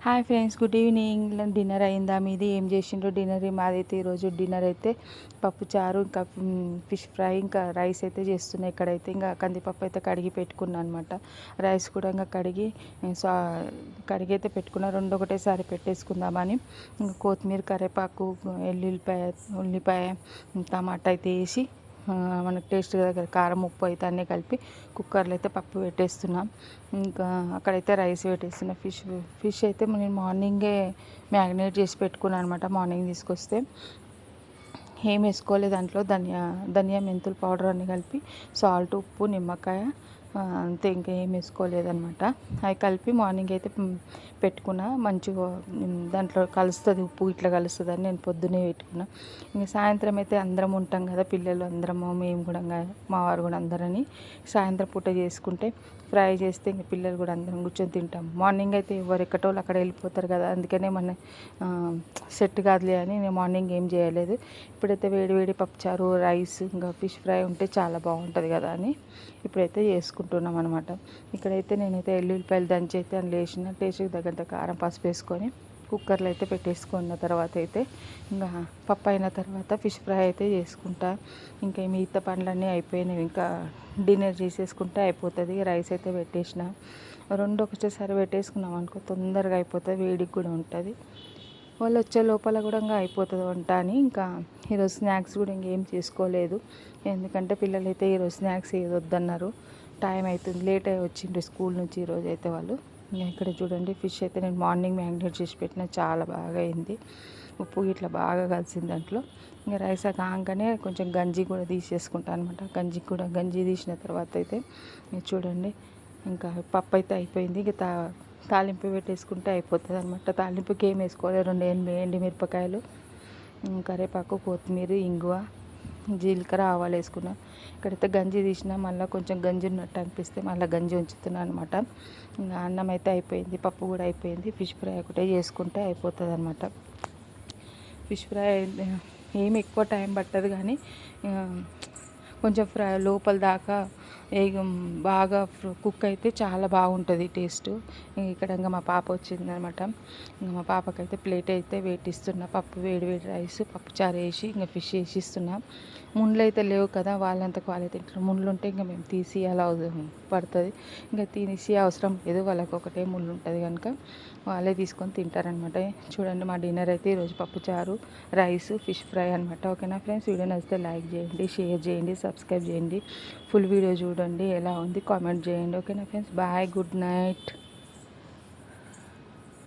Hi friends, good evening. Dinner అయిందా? మీది ఏం చేసిండ్రు డిన్నర్? మాదైతే ఈరోజు డిన్నర్ అయితే పప్పు చారు, ఇంకా ఫిష్ ఫ్రై, ఇంకా రైస్ అయితే చేస్తున్నాయి. ఇక్కడైతే ఇంకా కందిపప్పు అయితే కడిగి పెట్టుకున్నాను అనమాట. రైస్ కూడా ఇంకా కడిగి అయితే పెట్టుకున్నా, రెండు ఒకటేసారి పెట్టేసుకుందామని. ఇంకా కొత్తిమీర, కరివేపాకు, ఉల్లిపాయ, టమాటా అయితే వేసి మనకు టేస్ట్ దగ్గర కారం, ఉప్పు అయితే అన్నీ కలిపి కుక్కర్లో అయితే పప్పు పెట్టేస్తున్నాం. ఇంకా అక్కడైతే రైస్ పెట్టేస్తున్నా. ఫిష్ అయితే నేను మార్నింగే మ్యారినేట్ చేసి పెట్టుకున్నాను అనమాట. మార్నింగ్ తీసుకొస్తే ఏం వేసుకోలేదు దాంట్లో. ధనియా మెంతులు పౌడర్ అన్నీ కలిపి సాల్ట్, ఉప్పు, నిమ్మకాయ, అంతే. ఇంకా ఏం వేసుకోలేదన్నమాట. అవి కలిపి మార్నింగ్ అయితే పెట్టుకున్నా. మంచిగా దాంట్లో కలుస్తుంది, ఉప్పు ఇట్లా కలుస్తుంది అని నేను పొద్దునే పెట్టుకున్నా. ఇంకా సాయంత్రం అయితే అందరం ఉంటాం కదా, పిల్లలు అందరము, మేము కూడా, మా వారు కూడా అందరని సాయంత్రం పూట చేసుకుంటే ఫ్రై చేస్తే ఇంక పిల్లలు కూడా అందరం కూర్చొని తింటాం. మార్నింగ్ అయితే ఎవరు ఎక్కటోళ్ళు అక్కడ వెళ్ళిపోతారు కదా, అందుకనే మన సెట్ కాదులే అని నేను మార్నింగ్ ఏం చేయలేదు. ఇప్పుడైతే వేడి వేడి పప్పుచారు, రైస్, ఇంకా ఫిష్ ఫ్రై ఉంటే చాలా బాగుంటుంది కదా అని ఇప్పుడైతే చేసుకుంటున్నాం అనమాట. ఇక్కడైతే నేనైతే ఎల్లుల్లిపాయలు దంచి అయితే అందులో వేసిన, టేస్ట్కి తగ్గంత కారం, పసుపు వేసుకొని కుక్కర్లో అయితే పెట్టేసుకున్న తర్వాత అయితే ఇంకా పప్పు అయిన తర్వాత ఫిష్ ఫ్రై అయితే చేసుకుంటా. ఇంకా మిగతా పనులన్నీ అయిపోయినాయి. ఇంకా డిన్నర్ చేసేసుకుంటే అయిపోతుంది. రైస్ అయితే పెట్టేసిన. రెండు ఒకటేసారి పెట్టేసుకున్నాం అనుకో తొందరగా అయిపోతుంది, వేడికి కూడా ఉంటుంది. వాళ్ళు వచ్చే లోపల కూడా ఇంకా అయిపోతుంది వంట అని ఇంకా ఈరోజు స్నాక్స్ కూడా ఇంకేం చేసుకోలేదు. ఎందుకంటే పిల్లలు అయితే ఈరోజు స్నాక్స్ ఏది వద్దన్నారు. టైం అవుతుంది, లేట్ అయ్యి వచ్చిండ్రు స్కూల్ నుంచి ఈరోజు అయితే వాళ్ళు. ఇక్కడ చూడండి, ఫిష్ అయితే నేను మార్నింగ్ మ్యారినేట్ చేసి పెట్టిన, చాలా బాగా అయింది. ఉప్పు ఇట్లా బాగా కలిసింది దాంట్లో. ఇంకా రైస్ కాగానే కొంచెం గంజి కూడా తీసేసుకుంటాను అనమాట. గంజి తీసిన తర్వాత అయితే చూడండి, ఇంకా పప్పు అయితే అయిపోయింది. ఇక తాలింపు పెట్టేసుకుంటే అయిపోతుంది అనమాట. తాలింపుకి ఏం వేసుకోవాలి, రెండు ఎండుమిరపకాయలు, కరివేపాకు, కొత్తిమీర, ఇంగువ, జీలకర్ర, ఆవాలు వేసుకున్నా. ఇక్కడైతే గంజి తీసిన, మళ్ళీ కొంచెం గంజి ఉన్నట్టు అనిపిస్తే మళ్ళీ గంజి ఉంచుతున్నాను అనమాట. ఇంకా అన్నం అయితే అయిపోయింది, పప్పు కూడా అయిపోయింది. ఫిష్ ఫ్రై ఒకటే చేసుకుంటే అయిపోతుంది అనమాట. ఫిష్ ఫ్రై ఏమి ఎక్కువ టైం పట్టదు, కానీ కొంచెం ఫ్రై లోపల దాకా బాగా కుక్ అయితే చాలా బాగుంటుంది టేస్ట్. ఇక్కడ ఇంకా మా పాప వచ్చిందనమాట. ఇంకా మా పాపకైతే ప్లేట్ అయితే వేటిస్తున్నా. పప్పు, వేడి వేడి రైస్, పప్పు చారు వేసి ఇంకా ఫిష్ వేసి ఇస్తున్నా. ముళ్ళు అయితే లేవు కదా, వాళ్ళంతకు వాళ్ళే తింటారు. ముళ్ళు ఉంటే ఇంకా మేము తీసి అలా పడుతుంది. ఇంకా తీసి అవసరం లేదు, వాళ్ళకి ఒకటే ముళ్ళు ఉంటుంది కనుక వాళ్ళే తీసుకొని తింటారనమాట. చూడండి, మా డిన్నర్ అయితే ఈరోజు పప్పు చారు, రైస్, ఫిష్ ఫ్రై అనమాట. ఓకేనా ఫ్రెండ్స్, వీడియో నచ్చితే లైక్ చేయండి, షేర్ చేయండి, సబ్స్క్రైబ్ చేయండి. ఫుల్ వీడియో చూడండి, ఎలా ఉంది కామెంట్ చేయండి. ఓకేనా ఫ్రెండ్స్, బాయ్, గుడ్ నైట్.